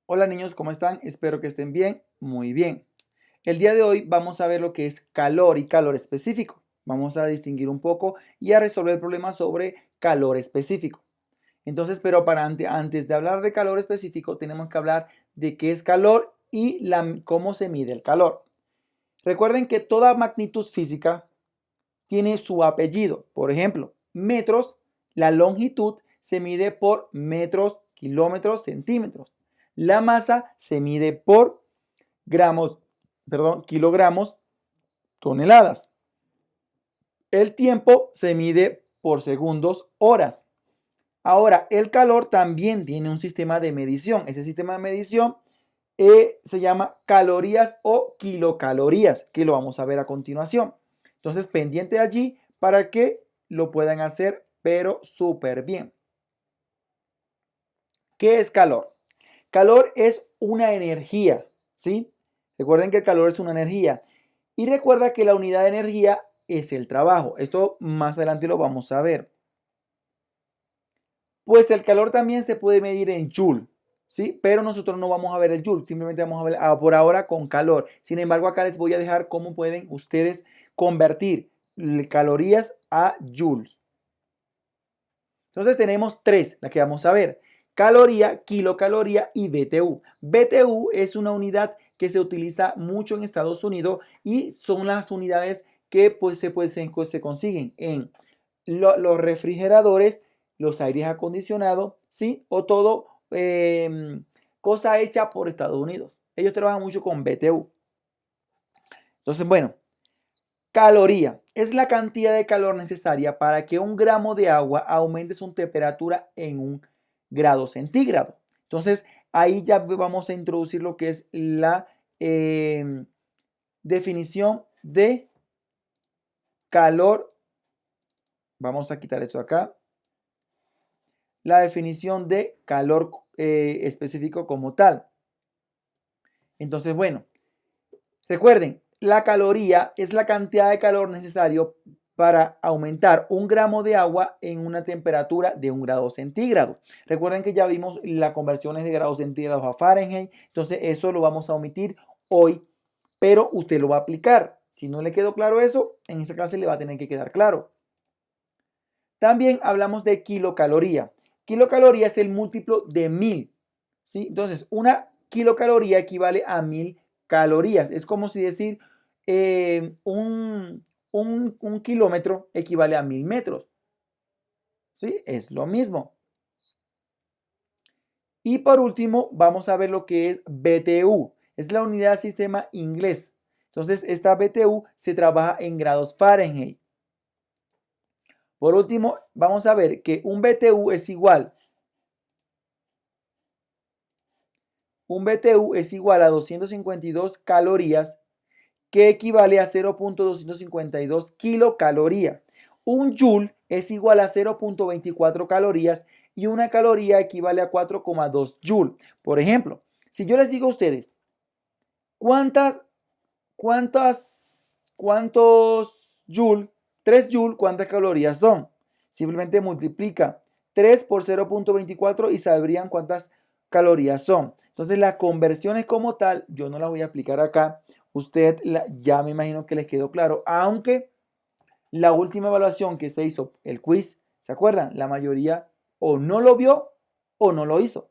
Hola niños, ¿cómo están? Espero que estén bien, muy bien. El día de hoy vamos a ver lo que es calor y calor específico. Vamos a distinguir un poco y a resolver problemas sobre calor específico. Entonces, pero antes de hablar de calor específico, tenemos que hablar de qué es calor y cómo se mide el calor. Recuerden que toda magnitud física tiene su apellido. Por ejemplo, metros, la longitud se mide por metros, kilómetros, centímetros. La masa se mide por gramos, kilogramos, toneladas. El tiempo se mide por segundos, horas. Ahora, el calor también tiene un sistema de medición. Ese sistema de medición se llama calorías o kilocalorías, que lo vamos a ver a continuación. Entonces, pendiente allí para que lo puedan hacer, pero súper bien. ¿Qué es calor? Calor es una energía, ¿sí? Recuerden que el calor es una energía. Y recuerda que la unidad de energía es el trabajo. Esto más adelante lo vamos a ver. Pues el calor también se puede medir en joule, ¿sí? Pero nosotros no vamos a ver el joule, simplemente vamos a ver por ahora con calor. Sin embargo, acá les voy a dejar cómo pueden ustedes convertir calorías a joules. Entonces tenemos tres, las que vamos a ver. Caloría, kilocaloría y BTU. BTU es una unidad que se utiliza mucho en Estados Unidos y son las unidades que se consiguen en los refrigeradores, los aires acondicionados, ¿sí? O todo cosa hecha por Estados Unidos. Ellos trabajan mucho con BTU. Entonces, bueno, caloría es la cantidad de calor necesaria para que un gramo de agua aumente su temperatura en 1 grado centígrado. Entonces, ahí ya vamos a introducir lo que es la definición de calor. Vamos a quitar esto acá. La definición de calor específico como tal. Entonces, bueno, recuerden, la caloría es la cantidad de calor necesario para aumentar 1 gramo de agua en una temperatura de 1 grado centígrado. Recuerden que ya vimos las conversiones de grados centígrados a Fahrenheit, entonces eso lo vamos a omitir hoy, pero usted lo va a aplicar. Si no le quedó claro eso, en esa clase le va a tener que quedar claro. También hablamos de kilocaloría. Kilocaloría es el múltiplo de 1000, ¿sí? Entonces, una kilocaloría equivale a 1000 calorías. Es como si decir un kilómetro equivale a 1000 metros, ¿sí? Es lo mismo. Y por último, vamos a ver lo que es BTU. Es la unidad de sistema inglés. Entonces, esta BTU se trabaja en grados Fahrenheit. Por último, vamos a ver que un BTU es igual. Un BTU es igual a 252 calorías, que equivale a 0.252 kilocaloría. Un joule es igual a 0.24 calorías y una caloría equivale a 4,2 joule. Por ejemplo, si yo les digo a ustedes, ¿cuántas, cuántos joule? 3 joule, ¿cuántas calorías son? Simplemente multiplica 3 por 0.24 y sabrían cuántas calorías son. Entonces las conversiones como tal, yo no las voy a aplicar acá. Usted ya me imagino que les quedó claro, aunque la última evaluación que se hizo, el quiz, ¿se acuerdan? La mayoría o no lo vio o no lo hizo.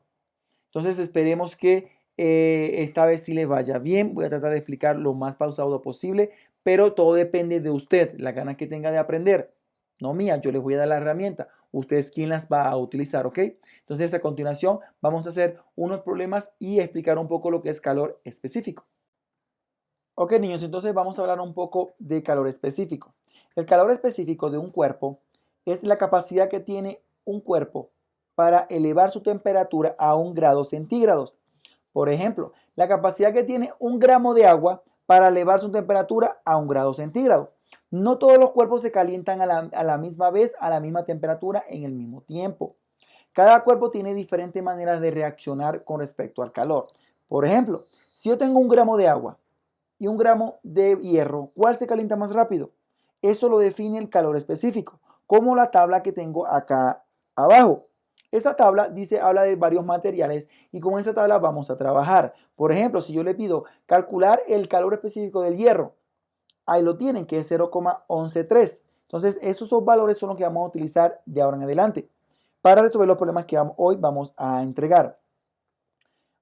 Entonces esperemos que esta vez sí les vaya bien. Voy a tratar de explicar lo más pausado posible, pero todo depende de usted, las ganas que tenga de aprender. No mía, yo les voy a dar la herramienta. Usted es quien las va a utilizar, ¿ok? Entonces a continuación vamos a hacer unos problemas y explicar un poco lo que es calor específico. Ok, niños, entonces vamos a hablar un poco de calor específico. El calor específico de un cuerpo es la capacidad que tiene un cuerpo para elevar su temperatura a 1 grado centígrado. Por ejemplo, la capacidad que tiene 1 gramo de agua para elevar su temperatura a 1 grado centígrado. No todos los cuerpos se calientan a la misma vez, a la misma temperatura, en el mismo tiempo. Cada cuerpo tiene diferentes maneras de reaccionar con respecto al calor. Por ejemplo, si yo tengo 1 gramo de agua y 1 gramo de hierro, ¿cuál se calienta más rápido? Eso lo define el calor específico, como la tabla que tengo acá abajo. Esa tabla habla de varios materiales y con esa tabla vamos a trabajar. Por ejemplo, si yo le pido calcular el calor específico del hierro, ahí lo tienen, que es 0,113. Entonces, esos dos valores son los que vamos a utilizar de ahora en adelante para resolver los problemas que hoy vamos a entregar.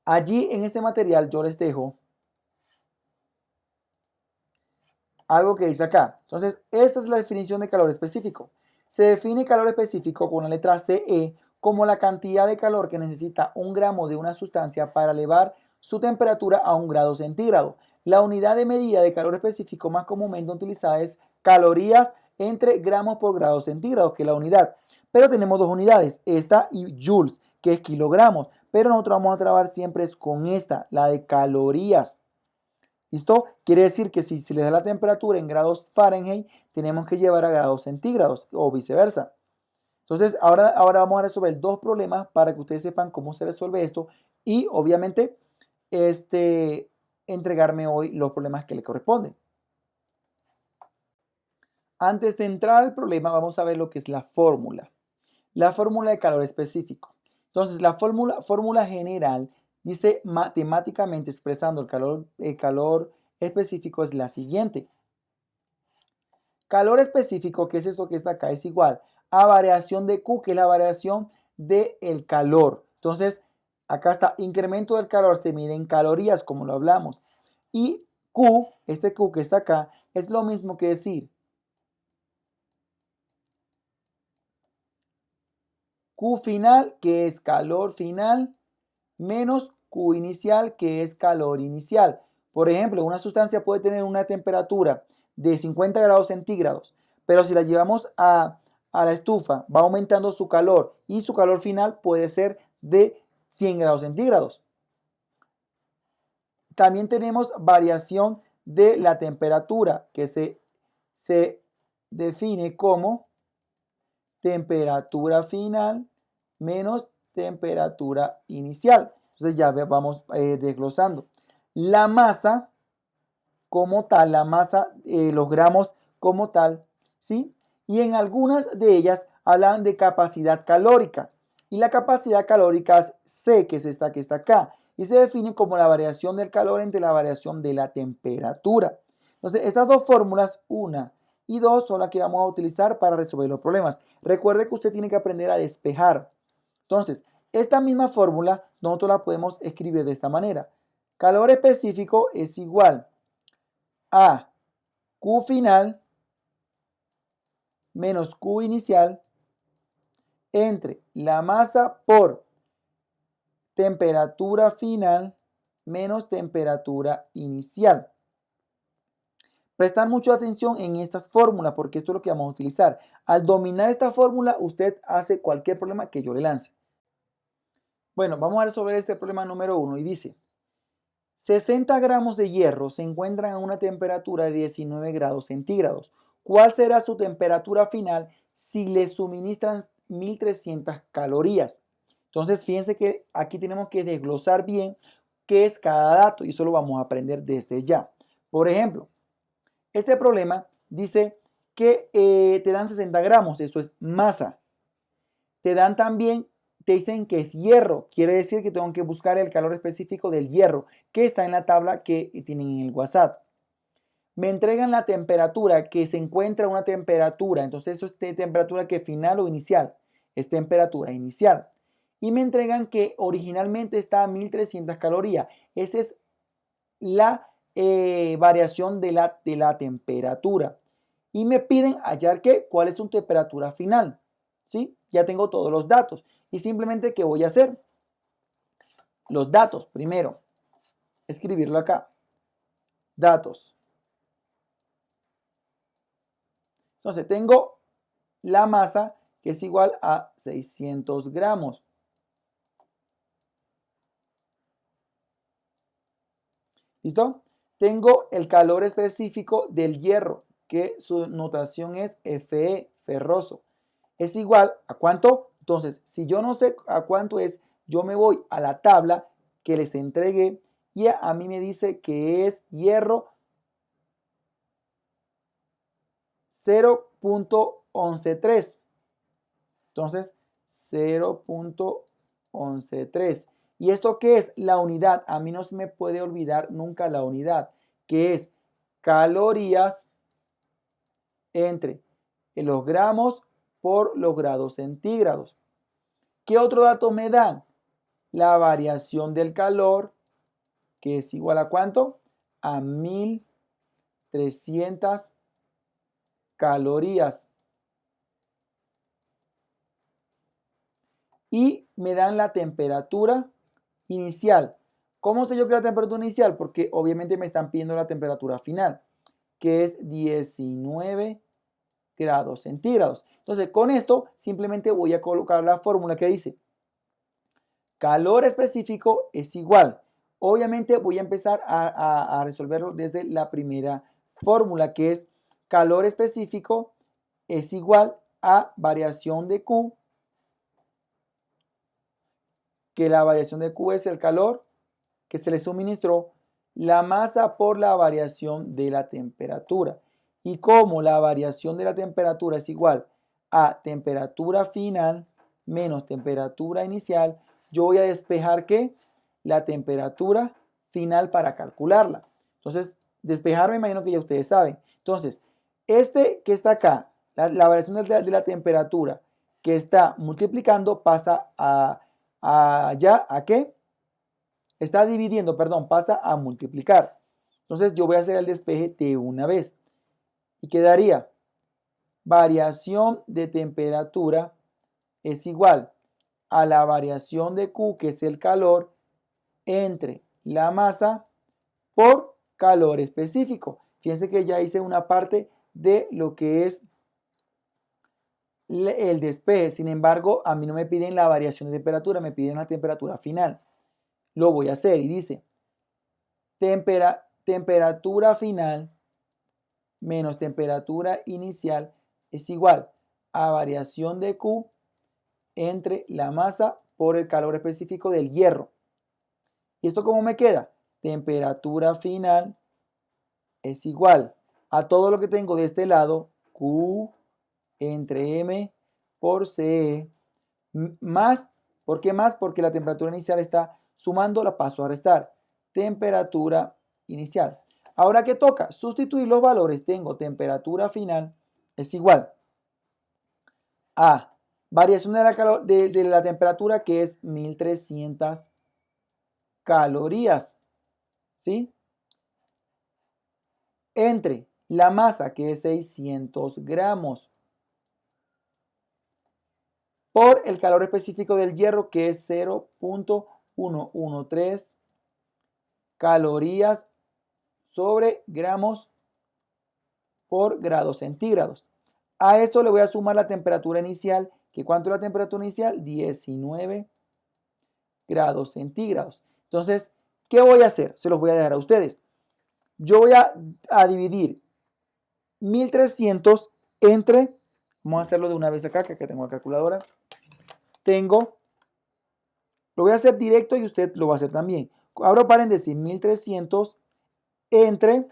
Allí en este material yo les dejo algo que dice acá. Entonces, esta es la definición de calor específico. Se define calor específico con la letra CE como la cantidad de calor que necesita un gramo de una sustancia para elevar su temperatura a 1 grado centígrado. La unidad de medida de calor específico más comúnmente utilizada es calorías entre gramos por grado centígrado, que es la unidad. Pero tenemos dos unidades, esta y joules, que es kilogramos. Pero nosotros vamos a trabajar siempre con esta, la de calorías. ¿Listo? Quiere decir que si se le da la temperatura en grados Fahrenheit, tenemos que llevar a grados centígrados o viceversa. Entonces, ahora vamos a resolver dos problemas para que ustedes sepan cómo se resuelve esto y obviamente entregarme hoy los problemas que le corresponden. Antes de entrar al problema, vamos a ver lo que es la fórmula. La fórmula de calor específico. Entonces, la fórmula general dice matemáticamente expresando el calor específico es la siguiente. Calor específico, que es esto que está acá, es igual a variación de Q, que es la variación del calor. Entonces, acá está, incremento del calor se mide en calorías, como lo hablamos. Y Q, este Q que está acá, es lo mismo que decir Q final, que es calor final, menos Q inicial, que es calor inicial. Por ejemplo, una sustancia puede tener una temperatura de 50 grados centígrados, pero si la llevamos a la estufa, va aumentando su calor y su calor final puede ser de 100 grados centígrados. También tenemos variación de la temperatura, que se define como temperatura final menos temperatura inicial. Entonces ya vamos desglosando. La masa como tal, la masa, los gramos como tal, ¿sí? Y en algunas de ellas hablan de capacidad calórica. Y la capacidad calórica es C, que es esta que está acá. Y se define como la variación del calor entre la variación de la temperatura. Entonces, estas dos fórmulas, una y dos, son las que vamos a utilizar para resolver los problemas. Recuerde que usted tiene que aprender a despejar. Entonces, esta misma fórmula nosotros la podemos escribir de esta manera. Calor específico es igual a Q final menos Q inicial entre la masa por temperatura final menos temperatura inicial. Prestar mucha atención en estas fórmulas porque esto es lo que vamos a utilizar. Al dominar esta fórmula, usted hace cualquier problema que yo le lance. Bueno, vamos a resolver este problema número 1 y dice, 60 gramos de hierro se encuentran a una temperatura de 19 grados centígrados. ¿Cuál será su temperatura final si le suministran 1300 calorías? Entonces, fíjense que aquí tenemos que desglosar bien qué es cada dato y eso lo vamos a aprender desde ya. Por ejemplo, este problema dice que te dan 60 gramos, eso es masa. Te dan también, te dicen que es hierro, quiere decir que tengo que buscar el calor específico del hierro, que está en la tabla que tienen en el WhatsApp. Me entregan la temperatura, que se encuentra una temperatura, entonces eso es temperatura que final o inicial, es temperatura inicial. Y me entregan que originalmente está a 1300 calorías, esa es la variación de la temperatura. Y me piden hallar cuál es su temperatura final. ¿Sí? Ya tengo todos los datos. Y simplemente, ¿qué voy a hacer? Los datos, primero, escribirlo acá. Datos. Entonces, tengo la masa que es igual a 600 gramos. ¿Listo? Tengo el calor específico del hierro, que su notación es Fe, ferroso. Es igual a cuánto. Entonces, si yo no sé a cuánto es, yo me voy a la tabla que les entregué y a mí me dice que es hierro 0.113. Entonces, 0.113. ¿Y esto qué es? La unidad. A mí no se me puede olvidar nunca la unidad, que es calorías entre los gramos por los grados centígrados. ¿Qué otro dato me dan? La variación del calor, que es igual a ¿cuánto? A 1300 calorías. Y me dan la temperatura inicial. ¿Cómo sé yo que la temperatura inicial? Porque obviamente me están pidiendo la temperatura final, que es 19 grados centígrados. Entonces, con esto simplemente voy a colocar la fórmula que dice calor específico es igual. Obviamente voy a empezar a resolverlo desde la primera fórmula, que es calor específico es igual a variación de Q, que la variación de Q es el calor que se le suministró, la masa por la variación de la temperatura. Y como la variación de la temperatura es igual a temperatura final menos temperatura inicial, yo voy a despejar ¿qué? La temperatura final para calcularla. Entonces, despejar me imagino que ya ustedes saben. Entonces, este que está acá, la variación de la temperatura que está multiplicando pasa allá, ¿a qué? Está dividiendo, perdón, pasa a multiplicar. Entonces yo voy a hacer el despeje de una vez. Y quedaría variación de temperatura es igual a la variación de Q, que es el calor, entre la masa por calor específico. Fíjense que ya hice una parte de lo que es el despeje. Sin embargo, a mí no me piden la variación de temperatura, me piden la temperatura final. Lo voy a hacer y dice temperatura final menos temperatura inicial es igual a variación de Q entre la masa por el calor específico del hierro. ¿Y esto cómo me queda? Temperatura final es igual a todo lo que tengo de este lado, Q entre M por CE, más, ¿por qué más? Porque la temperatura inicial está sumando, la paso a restar. Temperatura inicial. Ahora, ¿qué toca? Sustituir los valores. Tengo temperatura final es igual a variación de la temperatura, que es 1300 calorías, ¿sí? Entre la masa, que es 600 gramos, por el calor específico del hierro, que es 0.113 calorías sobre gramos por grados centígrados. A esto le voy a sumar la temperatura inicial, que ¿cuánto es la temperatura inicial? 19 grados centígrados. Entonces, ¿qué voy a hacer? Se los voy a dejar a ustedes. Yo voy a dividir 1300 entre, vamos a hacerlo de una vez acá, que acá tengo la calculadora. Lo voy a hacer directo y usted lo va a hacer también. Abro paréntesis, 1300 entre,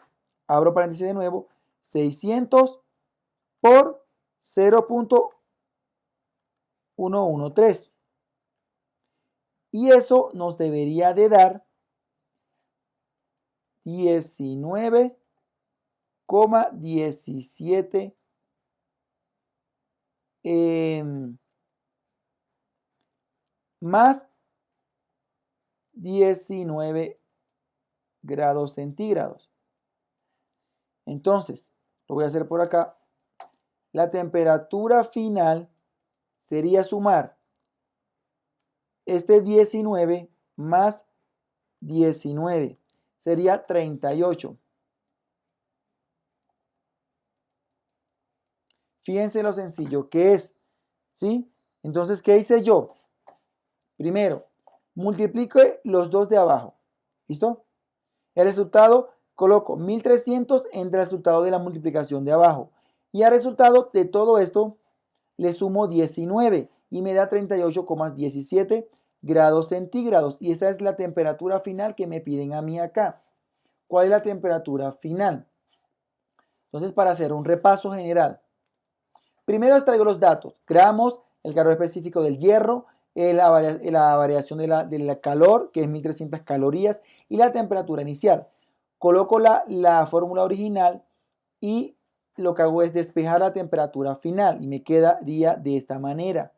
abro paréntesis de nuevo, 600 por 0.113. Y eso nos debería de dar 19,17 más 19 grados centígrados. Entonces, lo voy a hacer por acá. La temperatura final sería sumar este 19 más 19. Sería 38. Fíjense lo sencillo que es, ¿sí? Entonces, ¿qué hice yo? Primero, multiplique los dos de abajo. ¿Listo? El resultado, coloco 1300 entre el resultado de la multiplicación de abajo. Y al resultado de todo esto, le sumo 19 y me da 38,17 grados centígrados. Y esa es la temperatura final que me piden a mí acá. ¿Cuál es la temperatura final? Entonces, para hacer un repaso general, primero extraigo los datos, gramos el calor específico del hierro, la variación de la calor, que es 1300 calorías, y la temperatura inicial. Coloco la fórmula original y lo que hago es despejar la temperatura final y me quedaría de esta manera.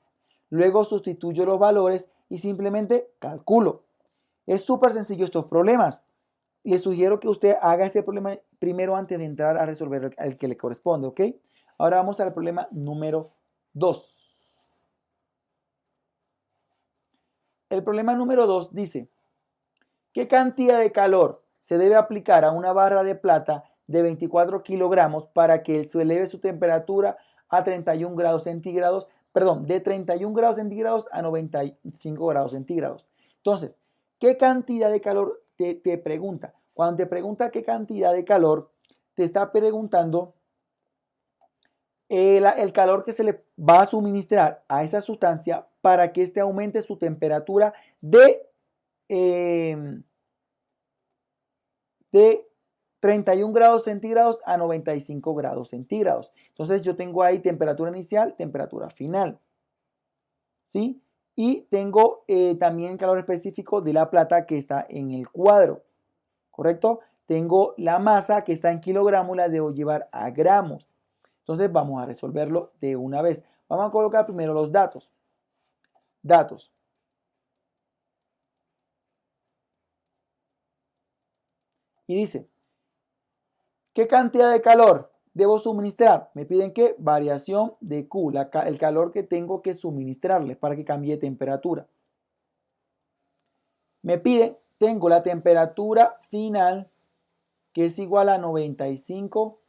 Luego sustituyo los valores y simplemente calculo. Es súper sencillo estos problemas. Les sugiero que usted haga este problema primero antes de entrar a resolver el que le corresponde, ¿ok? Ahora vamos al problema número 2. El problema número 2 dice, ¿qué cantidad de calor se debe aplicar a una barra de plata de 24 kilogramos para que se eleve su temperatura a 31 grados centígrados, perdón, de 31 grados centígrados a 95 grados centígrados? Entonces, ¿qué cantidad de calor te pregunta? Cuando te pregunta qué cantidad de calor, te está preguntando el calor que se le va a suministrar a esa sustancia para que éste aumente su temperatura de 31 grados centígrados a 95 grados centígrados. Entonces yo tengo ahí temperatura inicial, temperatura final. ¿Sí? Y tengo también calor específico de la plata que está en el cuadro. ¿Correcto? Tengo la masa que está en kilogramos, la debo llevar a gramos. Entonces vamos a resolverlo de una vez. Vamos a colocar primero los datos. Datos. Y dice, ¿qué cantidad de calor debo suministrar? Me piden que variación de Q, el calor que tengo que suministrarles para que cambie de temperatura. Me piden, tengo la temperatura final que es igual a 95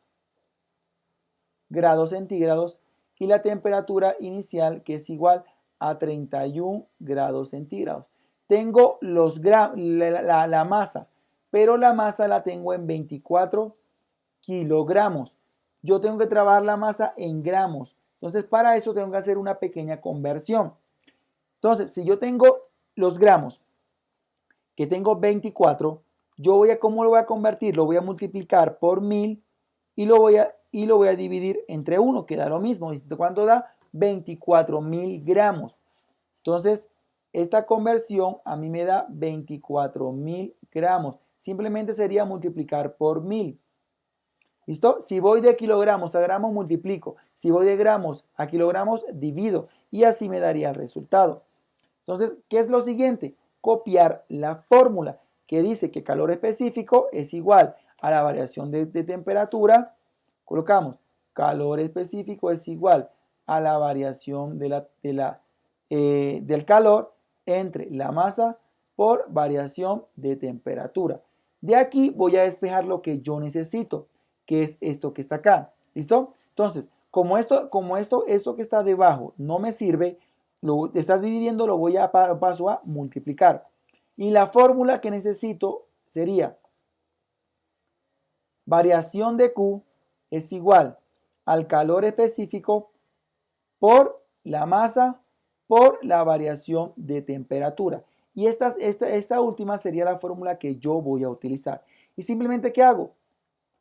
grados centígrados y la temperatura inicial que es igual a 31 grados centígrados. Tengo la masa, pero la masa la tengo en 24 kilogramos. Yo tengo que trabajar la masa en gramos. Entonces, para eso tengo que hacer una pequeña conversión. Entonces, si yo tengo los gramos, que tengo 24, ¿cómo lo voy a convertir? Lo voy a multiplicar por 1000 y lo voy a dividir entre 1, que da lo mismo. ¿Cuánto da? 24.000 gramos. Entonces, esta conversión a mí me da 24.000 gramos. Simplemente sería multiplicar por 1000. ¿Listo? Si voy de kilogramos a gramos, multiplico. Si voy de gramos a kilogramos, divido. Y así me daría el resultado. Entonces, ¿qué es lo siguiente? Copiar la fórmula que dice que calor específico es igual a la variación de temperatura. Colocamos calor específico es igual a la variación del calor entre la masa por variación de temperatura. De aquí voy a despejar lo que yo necesito, que es esto que está acá. ¿Listo? Entonces, como esto que está debajo no me sirve, lo está dividiendo, lo voy a paso a multiplicar. Y la fórmula que necesito sería variación de Q es igual al calor específico por la masa por la variación de temperatura. Y esta última sería la fórmula que yo voy a utilizar. Y simplemente, ¿qué hago?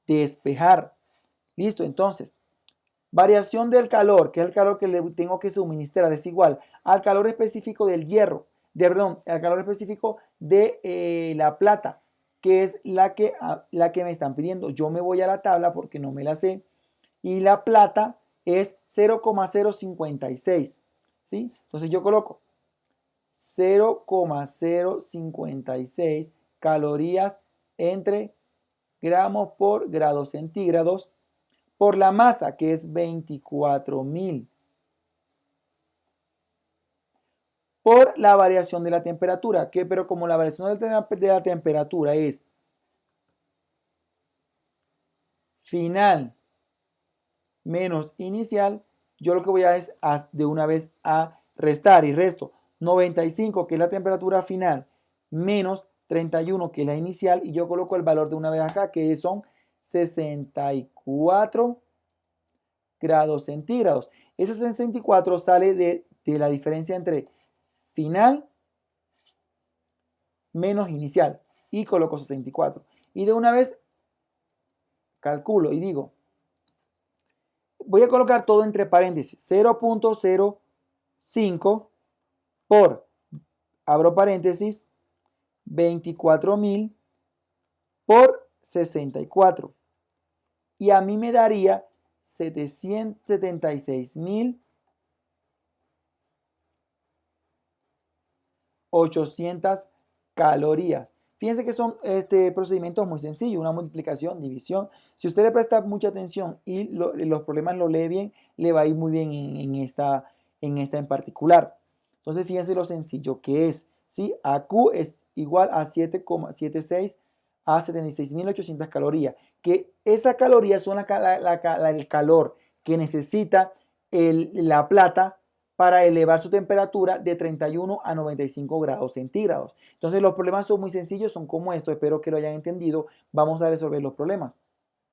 Despejar. Listo, entonces, variación del calor, que es el calor que le tengo que suministrar, es igual al calor específico del hierro, al calor específico de la plata, que es la que me están pidiendo. Yo me voy a la tabla porque no me la sé. Y la plata es 0,056. ¿Sí? Entonces yo coloco 0,056 calorías entre gramos por grados centígrados por la masa, que es 24.000, por la variación de la temperatura, pero como la variación de la temperatura es final menos inicial, yo lo que voy a es de una vez a restar y resto 95, que es la temperatura final, menos 31, que es la inicial, y yo coloco el valor de una vez acá, que son 64 grados centígrados. Ese 64 sale de la diferencia entre final menos inicial, y coloco 64. Y de una vez calculo y digo, voy a colocar todo entre paréntesis, 0.0 5 por, abro paréntesis, 24.000 por 64. Y a mí me daría 776.800 calorías. Fíjense que son procedimientos muy sencillos, una multiplicación, división. Si usted le presta mucha atención y los problemas lo lee bien, le va a ir muy bien en esta en particular. Entonces, fíjense lo sencillo que es. ¿Sí? AQ es igual a 7,76 a 76.800 calorías. Que esas calorías son el calor que necesita la plata para elevar su temperatura de 31 a 95 grados centígrados. Entonces los problemas son muy sencillos, son como esto, espero que lo hayan entendido. Vamos a resolver los problemas.